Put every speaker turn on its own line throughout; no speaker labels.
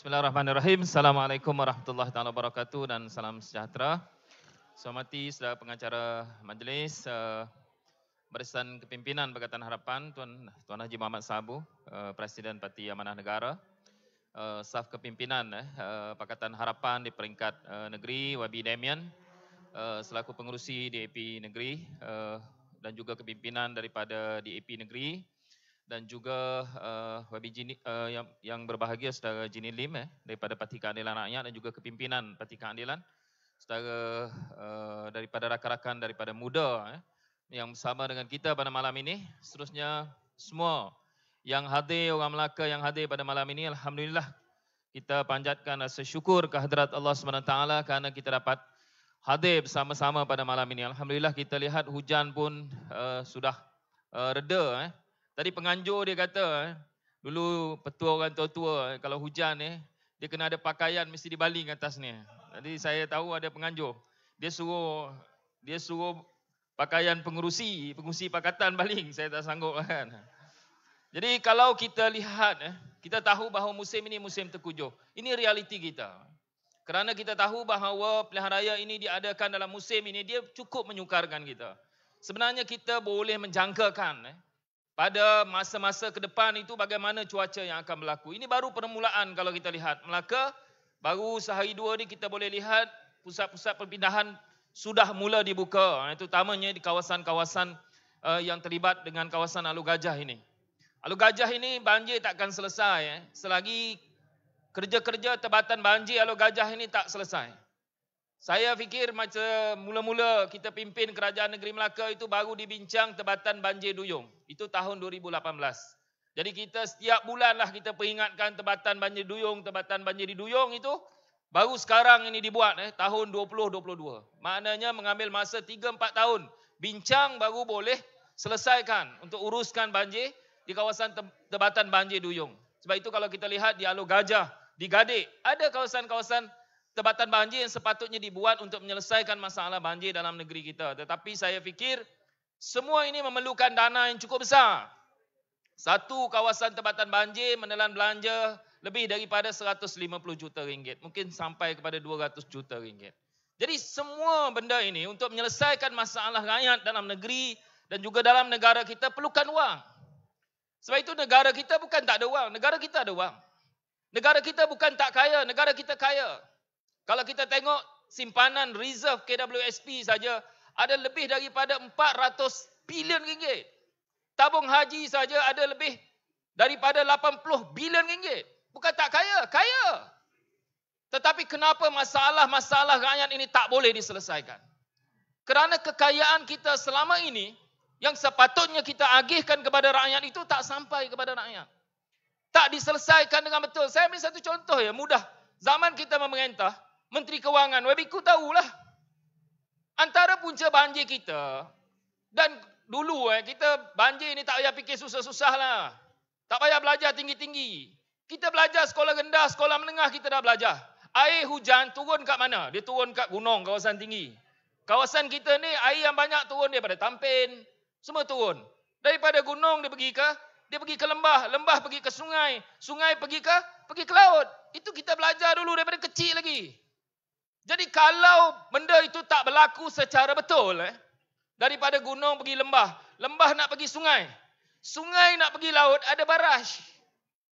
Bismillahirrahmanirrahim. Assalamualaikum warahmatullahi taala wabarakatuh dan salam sejahtera. Saya hormati saudara pengacara majlis, Barisan Kepimpinan Pakatan Harapan Tuan Haji Muhammad Sabu, Presiden Parti Amanah Negara, staf kepimpinan Pakatan Harapan di peringkat negeri, Wabi Damian, selaku pengerusi DAP negeri dan juga kepimpinan daripada DAP negeri, dan juga yang berbahagia saudara Jini Lim daripada Parti Keadilan Rakyat dan juga kepimpinan Parti Keadilan, saudara daripada rakan-rakan daripada muda yang bersama dengan kita pada malam ini. Seterusnya semua yang hadir, orang Melaka yang hadir pada malam ini, alhamdulillah kita panjatkan rasa syukur kehadrat Allah SWT kerana kita dapat hadir bersama-sama pada malam ini. Alhamdulillah kita lihat hujan pun sudah reda. Tadi penganjur dia kata, dulu petua orang tua-tua, kalau hujan dia kena ada pakaian mesti dibaling atas ni. Jadi saya tahu ada penganjur. Dia suruh pakaian pengurusi pakatan baling. Saya tak sanggup kan. Jadi kalau kita lihat, kita tahu bahawa musim ini musim tekujuh. Ini realiti kita. Kerana kita tahu bahawa pilihan raya ini diadakan dalam musim ini, dia cukup menyukarkan kita. Sebenarnya kita boleh menjangkakan pada masa-masa ke depan itu bagaimana cuaca yang akan berlaku. Ini baru permulaan kalau kita lihat. Melaka, baru sehari dua ni kita boleh lihat pusat-pusat perpindahan sudah mula dibuka. Terutamanya di kawasan-kawasan yang terlibat dengan kawasan Alur Gajah ini. Alur Gajah ini banjir takkan selesai selagi kerja-kerja tebatan banjir Alur Gajah ini tak selesai. Saya fikir macam mula-mula kita pimpin Kerajaan Negeri Melaka itu baru dibincang tebatan banjir duyung. Itu tahun 2018. Jadi kita setiap bulanlah kita peringatkan tebatan banjir duyung di duyung itu baru sekarang ini dibuat tahun 2022. Maknanya mengambil masa 3-4 tahun. Bincang baru boleh selesaikan untuk uruskan banjir di kawasan tebatan banjir duyung. Sebab itu kalau kita lihat di Alur Gajah, di Gadik, ada kawasan-kawasan tebatan banjir yang sepatutnya dibuat untuk menyelesaikan masalah banjir dalam negeri kita. Tetapi saya fikir semua ini memerlukan dana yang cukup besar. Satu kawasan tebatan banjir menelan belanja lebih daripada 150 juta ringgit. Mungkin sampai kepada 200 juta ringgit. Jadi semua benda ini untuk menyelesaikan masalah rakyat dalam negeri dan juga dalam negara kita perlukan wang. Sebab itu negara kita bukan tak ada wang. Negara kita ada wang. Negara kita bukan tak kaya. Negara kita kaya. Kalau kita tengok simpanan reserve KWSP saja ada lebih daripada 400 bilion ringgit. Tabung haji saja ada lebih daripada 80 bilion ringgit. Bukan tak kaya, kaya. Tetapi kenapa masalah-masalah rakyat ini tak boleh diselesaikan? Kerana kekayaan kita selama ini yang sepatutnya kita agihkan kepada rakyat itu tak sampai kepada rakyat. Tak diselesaikan dengan betul. Saya ambil satu contoh mudah. Zaman kita memerintah, Menteri Kewangan, Webiku tahulah. Antara punca banjir kita, dan dulu kita banjir ni tak payah fikir susah-susah lah. Tak payah belajar tinggi-tinggi. Kita belajar sekolah rendah, sekolah menengah kita dah belajar. Air hujan turun kat mana? Dia turun kat gunung, kawasan tinggi. Kawasan kita ni air yang banyak turun daripada Tampin, semua turun. Daripada gunung dia pergi ke lembah, lembah pergi ke sungai, sungai pergi ke laut. Itu kita belajar dulu daripada kecil lagi. Jadi kalau benda itu tak berlaku secara betul, daripada gunung pergi lembah, lembah nak pergi sungai, sungai nak pergi laut, ada barrage.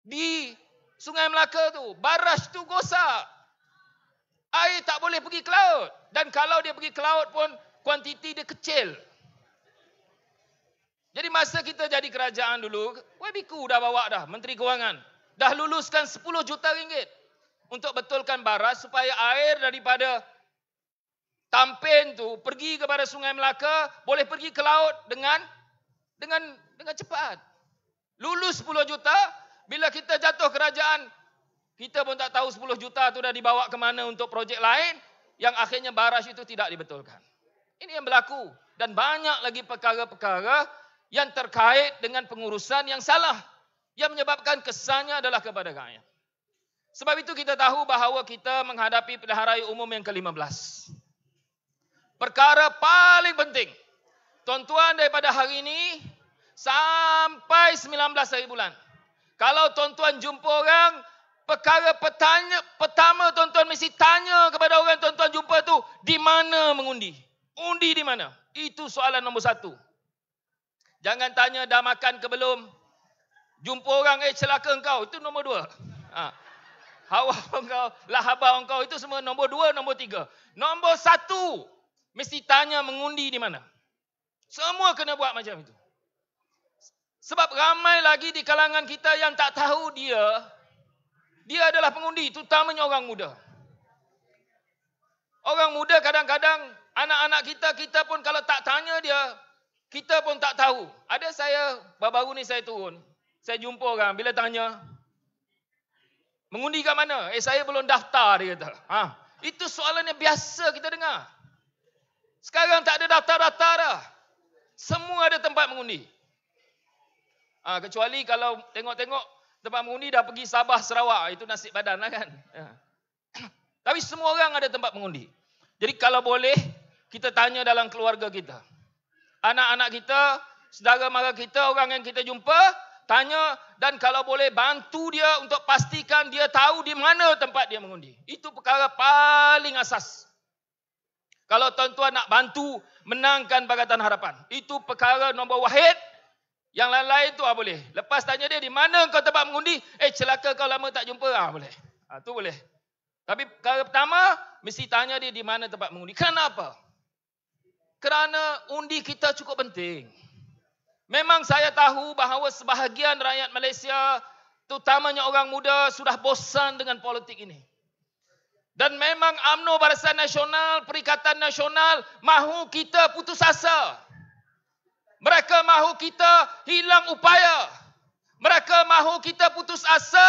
Di Sungai Melaka tu, barrage tu rosak. Air tak boleh pergi ke laut. Dan kalau dia pergi ke laut pun, kuantiti dia kecil. Jadi masa kita jadi kerajaan dulu, Webiku dah bawa dah, Menteri Kewangan. Dah luluskan 10 juta ringgit. Untuk betulkan barrage supaya air daripada Tampin tu pergi kepada Sungai Melaka boleh pergi ke laut dengan cepat. Lulus 10 juta, bila kita jatuh kerajaan, kita pun tak tahu 10 juta tu dah dibawa ke mana untuk projek lain yang akhirnya barrage itu tidak dibetulkan. Ini yang berlaku dan banyak lagi perkara-perkara yang terkait dengan pengurusan yang salah yang menyebabkan kesannya adalah kepada rakyat. Sebab itu kita tahu bahawa kita menghadapi pilihan raya umum yang ke-15. Perkara paling penting, tuan-tuan daripada hari ini sampai 19 hari bulan. Kalau tuan-tuan jumpa orang, Perkara pertama tuan-tuan mesti tanya kepada orang tuan-tuan jumpa tu, di mana mengundi? Undi di mana? Itu soalan nombor satu. Jangan tanya dah makan ke belum. Jumpa orang, celaka engkau. Itu nombor dua. Hawa engkau, lahabah engkau. Itu semua nombor dua, nombor tiga. Nombor satu, mesti tanya mengundi di mana. Semua kena buat macam itu. Sebab ramai lagi di kalangan kita yang tak tahu dia adalah pengundi, terutamanya orang muda. Orang muda kadang-kadang, anak-anak kita pun kalau tak tanya dia, kita pun tak tahu. Ada saya, baru-baru ni saya turun, saya jumpa orang, bila tanya, mengundi kat mana? Saya belum daftar, dia kata. Itu soalan yang biasa kita dengar. Sekarang tak ada daftar-daftar dah. Semua ada tempat mengundi. Kecuali kalau tengok-tengok, tempat mengundi dah pergi Sabah, Sarawak. Itu nasib badan lah kan. Tapi semua orang ada tempat mengundi. Jadi kalau boleh, kita tanya dalam keluarga kita. Anak-anak kita, saudara mara kita, orang yang kita jumpa, tanya dan kalau boleh bantu dia untuk pastikan dia tahu di mana tempat dia mengundi. Itu perkara paling asas. Kalau tuan-tuan nak bantu menangkan Pakatan Harapan, itu perkara nombor wahid. Yang lain-lain tu boleh. Lepas tanya dia di mana kau tempat mengundi, celaka kau lama tak jumpa, boleh. Tu boleh. Tapi perkara pertama, mesti tanya dia di mana tempat mengundi. Kenapa? Kerana undi kita cukup penting. Memang saya tahu bahawa sebahagian rakyat Malaysia, terutamanya orang muda, sudah bosan dengan politik ini. Dan memang UMNO Barisan Nasional, Perikatan Nasional, mahu kita putus asa. Mereka mahu kita hilang upaya. Mereka mahu kita putus asa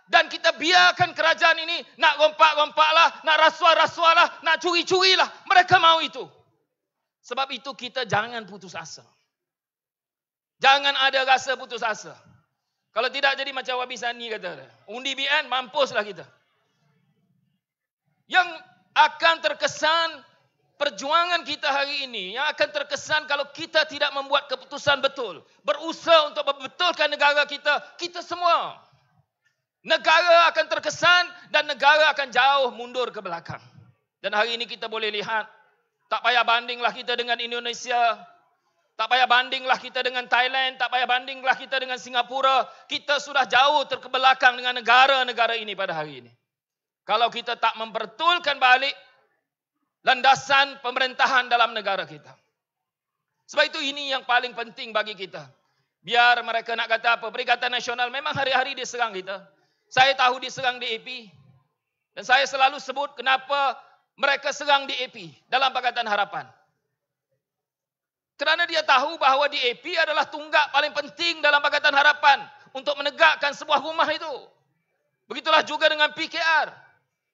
dan kita biarkan kerajaan ini nak rompak-rompak lah, nak rasuah-rasuah lah, nak curi-curi lah. Mereka mahu itu. Sebab itu kita jangan putus asa. Jangan ada rasa putus asa. Kalau tidak jadi macam Wabi Sani kata. Undi BN, mampuslah kita. Yang akan terkesan perjuangan kita hari ini, yang akan terkesan kalau kita tidak membuat keputusan betul, berusaha untuk membetulkan negara kita, kita semua. Negara akan terkesan dan negara akan jauh mundur ke belakang. Dan hari ini kita boleh lihat, tak payah bandinglah kita dengan Indonesia, tak payah bandinglah kita dengan Thailand, tak payah bandinglah kita dengan Singapura. Kita sudah jauh terkebelakang dengan negara-negara ini pada hari ini. Kalau kita tak membetulkan balik landasan pemerintahan dalam negara kita. Sebab itu ini yang paling penting bagi kita. Biar mereka nak kata apa, Perikatan Nasional memang hari-hari dia serang kita. Saya tahu dia serang DAP. Dan saya selalu sebut kenapa mereka serang DAP dalam Pakatan Harapan. Kerana dia tahu bahawa DAP adalah tunggak paling penting dalam Pakatan Harapan untuk menegakkan sebuah rumah itu. Begitulah juga dengan PKR.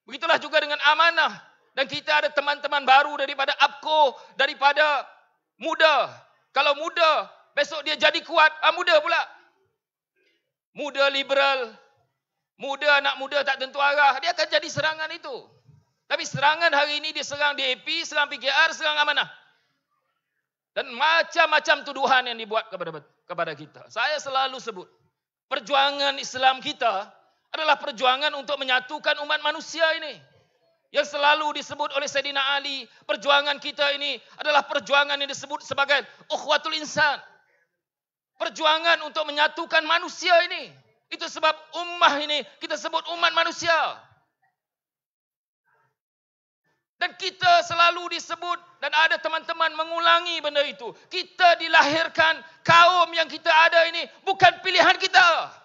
Begitulah juga dengan Amanah. Dan kita ada teman-teman baru daripada APKO, daripada muda. Kalau muda, besok dia jadi kuat, muda pula. Muda liberal, muda anak muda tak tentu arah, dia akan jadi serangan itu. Tapi serangan hari ini dia serang DAP, serang PKR, serang Amanah. Dan macam-macam tuduhan yang dibuat kepada kita. Saya selalu sebut, perjuangan Islam kita adalah perjuangan untuk menyatukan umat manusia ini. Yang selalu disebut oleh Sayyidina Ali, perjuangan kita ini adalah perjuangan yang disebut sebagai ukhuwatul insan. Perjuangan untuk menyatukan manusia ini. Itu sebab ummah ini kita sebut umat manusia. Dan kita selalu disebut, dan ada teman-teman mengulangi benda itu. Kita dilahirkan, kaum yang kita ada ini bukan pilihan kita.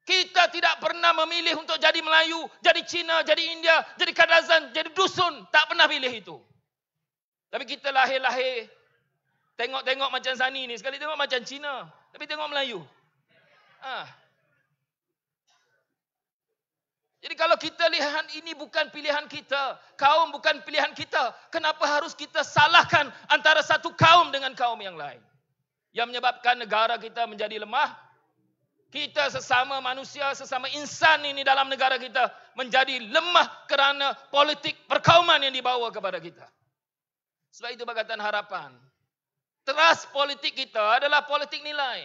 Kita tidak pernah memilih untuk jadi Melayu, jadi Cina, jadi India, jadi Kadazan, jadi dusun. Tak pernah pilih itu. Tapi kita lahir-lahir, tengok-tengok macam Sani ni. Sekali tengok macam Cina, tapi tengok Melayu. Jadi kalau kita lihat ini bukan pilihan kita, kaum bukan pilihan kita, kenapa harus kita salahkan antara satu kaum dengan kaum yang lain? Yang menyebabkan negara kita menjadi lemah. Kita sesama manusia, sesama insan ini dalam negara kita menjadi lemah kerana politik perkauman yang dibawa kepada kita. Sebab itu Pakatan Harapan. Teras politik kita adalah politik nilai.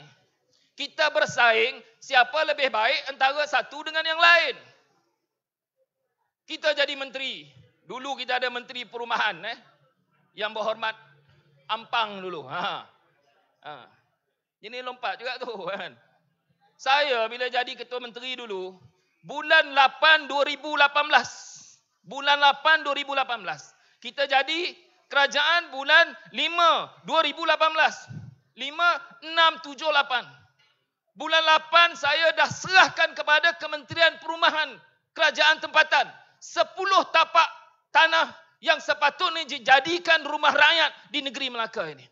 kita bersaing siapa lebih baik antara satu dengan yang lain. Kita jadi menteri. Dulu kita ada menteri perumahan. Yang berhormat Ampang dulu. Ini lompat juga tu kan. Saya bila jadi ketua menteri dulu, bulan 8 2018. Bulan 8 2018. Kita jadi kerajaan bulan 5 2018. 5, 6, 7, 8. Bulan 8 saya dah serahkan kepada Kementerian Perumahan Kerajaan Tempatan 10 tapak tanah yang sepatutnya dijadikan rumah rakyat di negeri Melaka ini.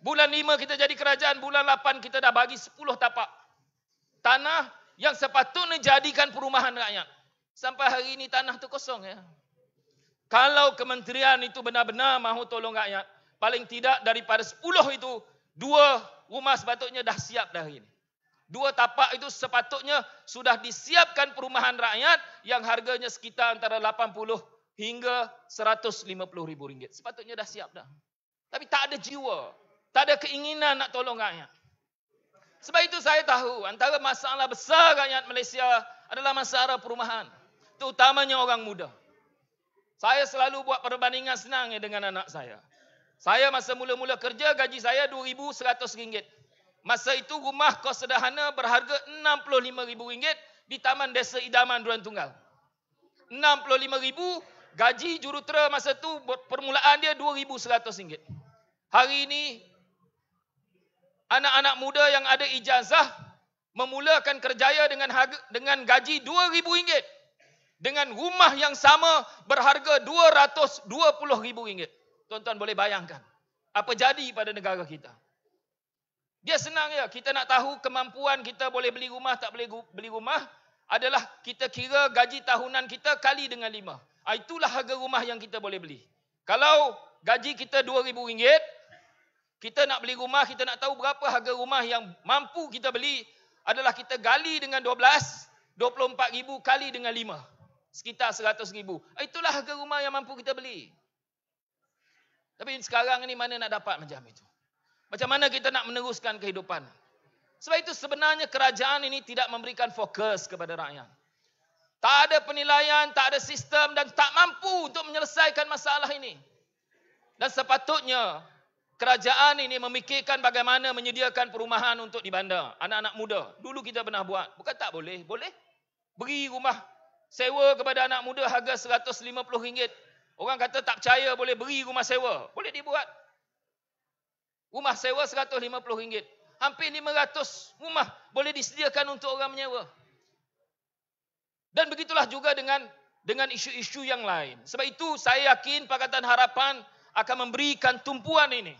Bulan 5 kita jadi kerajaan, bulan 8 kita dah bagi 10 tapak tanah yang sepatutnya dijadikan perumahan rakyat. Sampai hari ini tanah tu kosong ya. Kalau kementerian itu benar-benar mahu tolong rakyat, paling tidak daripada 10 itu, 2 rumah sepatutnya dah siap dah ini. 2 tapak itu sepatutnya sudah disiapkan perumahan rakyat yang harganya sekitar antara 80 hingga 150 ribu ringgit. Sepatutnya dah siap dah. Tapi tak ada jiwa, tak ada keinginan nak tolong rakyat. Sebab itu saya tahu antara masalah besar rakyat Malaysia adalah masalah perumahan. Terutamanya orang muda. Saya selalu buat perbandingan senang dengan anak saya. Saya masa mula-mula kerja gaji saya RM2,100. Masa itu rumah kos sederhana berharga RM65,000 di Taman Desa Idaman Duran Tunggal. RM65,000, gaji jurutera masa tu permulaan dia RM2,100. Hari ini anak-anak muda yang ada ijazah memulakan kerjaya dengan gaji RM2,000. Dengan rumah yang sama berharga RM220,000. Tuan-tuan boleh bayangkan apa jadi pada negara kita. Dia senang ya, kita nak tahu kemampuan kita boleh beli rumah tak boleh beli rumah adalah kita kira gaji tahunan kita kali dengan 5. Itulah harga rumah yang kita boleh beli. Kalau gaji kita RM2,000, kita nak beli rumah, kita nak tahu berapa harga rumah yang mampu kita beli adalah kita gali dengan 12, 24,000 kali dengan 5. Sekitar 100,000. Itulah harga rumah yang mampu kita beli. Tapi sekarang ni mana nak dapat macam itu? Macam mana kita nak meneruskan kehidupan? Sebab itu sebenarnya kerajaan ini tidak memberikan fokus kepada rakyat. Tak ada penilaian, tak ada sistem dan tak mampu untuk menyelesaikan masalah ini. Dan sepatutnya kerajaan ini memikirkan bagaimana menyediakan perumahan untuk di bandar. Anak-anak muda. Dulu kita pernah buat. Bukan tak boleh. Boleh. Beri rumah sewa kepada anak muda harga RM150. Orang kata tak percaya boleh beri rumah sewa. Boleh dibuat. Rumah sewa RM150. Hampir 500 rumah boleh disediakan untuk orang menyewa. Dan begitulah juga dengan isu-isu yang lain. Sebab itu saya yakin Pakatan Harapan akan memberikan tumpuan ini.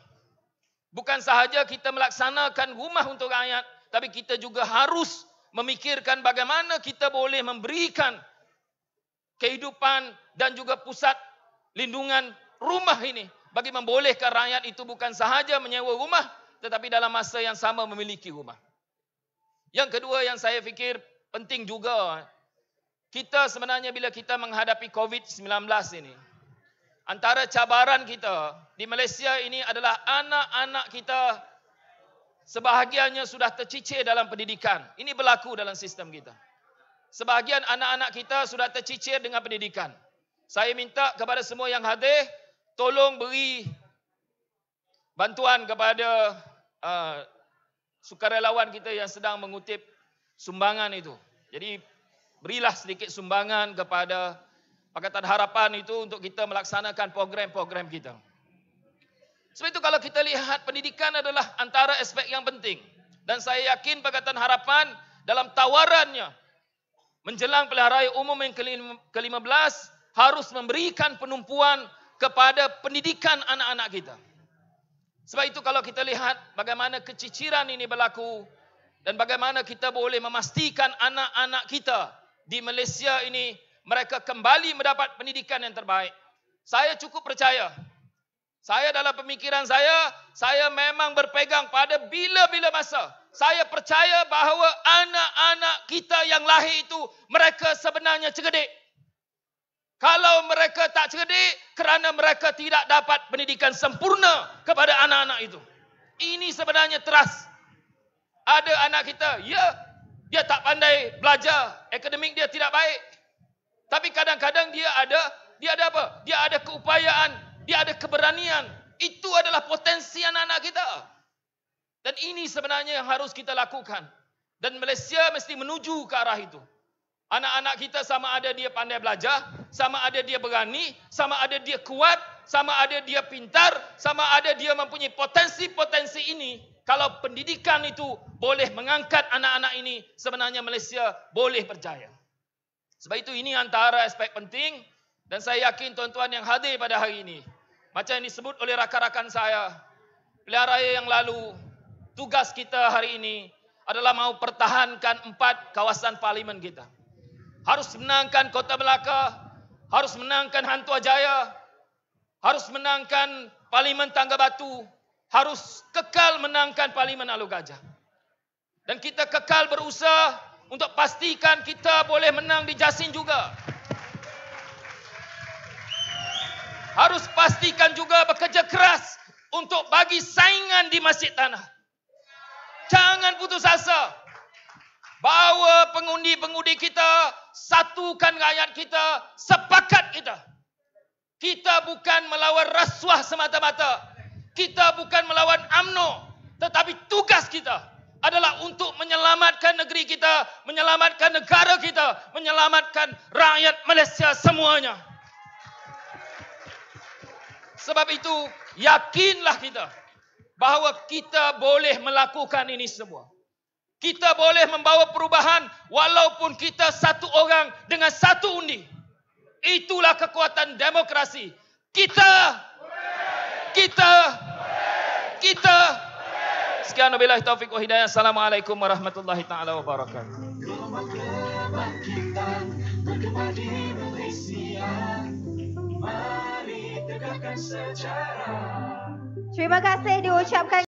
Bukan sahaja kita melaksanakan rumah untuk rakyat, tapi kita juga harus memikirkan bagaimana kita boleh memberikan kehidupan dan juga pusat lindungan rumah ini bagi membolehkan rakyat itu bukan sahaja menyewa rumah tetapi dalam masa yang sama memiliki rumah. Yang kedua yang saya fikir penting juga, kita sebenarnya bila kita menghadapi COVID-19 ini, antara cabaran kita di Malaysia ini adalah anak-anak kita sebahagiannya sudah tercicir dalam pendidikan. Ini berlaku dalam sistem kita. Sebahagian anak-anak kita sudah tercicir dengan pendidikan. Saya minta kepada semua yang hadir, tolong beri bantuan kepada sukarelawan kita yang sedang mengutip sumbangan itu. Jadi berilah sedikit sumbangan kepada Pakatan Harapan itu untuk kita melaksanakan program-program kita. Sebab itu kalau kita lihat pendidikan adalah antara aspek yang penting. Dan saya yakin Pakatan Harapan dalam tawarannya menjelang pilihan raya umum yang ke-15 harus memberikan penumpuan kepada pendidikan anak-anak kita. Sebab itu kalau kita lihat bagaimana keciciran ini berlaku dan bagaimana kita boleh memastikan anak-anak kita di Malaysia ini mereka kembali mendapat pendidikan yang terbaik. Saya cukup percaya. Saya dalam pemikiran saya memang berpegang pada bila-bila masa. Saya percaya bahawa anak-anak kita yang lahir itu mereka sebenarnya cerdik. Kalau mereka tak cerdik kerana mereka tidak dapat pendidikan sempurna kepada anak-anak itu. Ini sebenarnya teras. Ada anak kita, ya, dia tak pandai belajar, akademik dia tidak baik. Tapi kadang-kadang dia ada apa? Dia ada keupayaan, dia ada keberanian. Itu adalah potensi anak-anak kita. Dan ini sebenarnya yang harus kita lakukan. Dan Malaysia mesti menuju ke arah itu. Anak-anak kita sama ada dia pandai belajar, sama ada dia berani, sama ada dia kuat, sama ada dia pintar, sama ada dia mempunyai potensi-potensi ini. Kalau pendidikan itu boleh mengangkat anak-anak ini, sebenarnya Malaysia boleh berjaya. Sebab itu ini antara aspek penting dan saya yakin tuan-tuan yang hadir pada hari ini, macam yang disebut oleh rakan-rakan saya, pilihan raya yang lalu, tugas kita hari ini adalah mahu pertahankan 4 kawasan parlimen kita. Harus menangkan Kota Melaka, harus menangkan Hantua Jaya, harus menangkan Parlimen Tangga Batu, harus kekal menangkan Parlimen Alor Gajah. Dan kita kekal berusaha untuk pastikan kita boleh menang di Jasin juga. Harus pastikan juga bekerja keras untuk bagi saingan di Masjid Tanah. Jangan putus asa. Bawa pengundi-pengundi kita, satukan rakyat kita, sepakat kita. Kita bukan melawan rasuah semata-mata. Kita bukan melawan UMNO. Tetapi tugas kita adalah untuk menyelamatkan negeri kita, menyelamatkan negara kita, menyelamatkan rakyat Malaysia semuanya. Sebab itu, yakinlah kita bahawa kita boleh melakukan ini semua. Kita boleh membawa perubahan walaupun kita satu orang dengan satu undi. Itulah kekuatan demokrasi. Kita. Sekian wabillahi taufik wa hidayah. Assalamualaikum warahmatullahi taala wabarakatuh.
Terima kasih diucapkan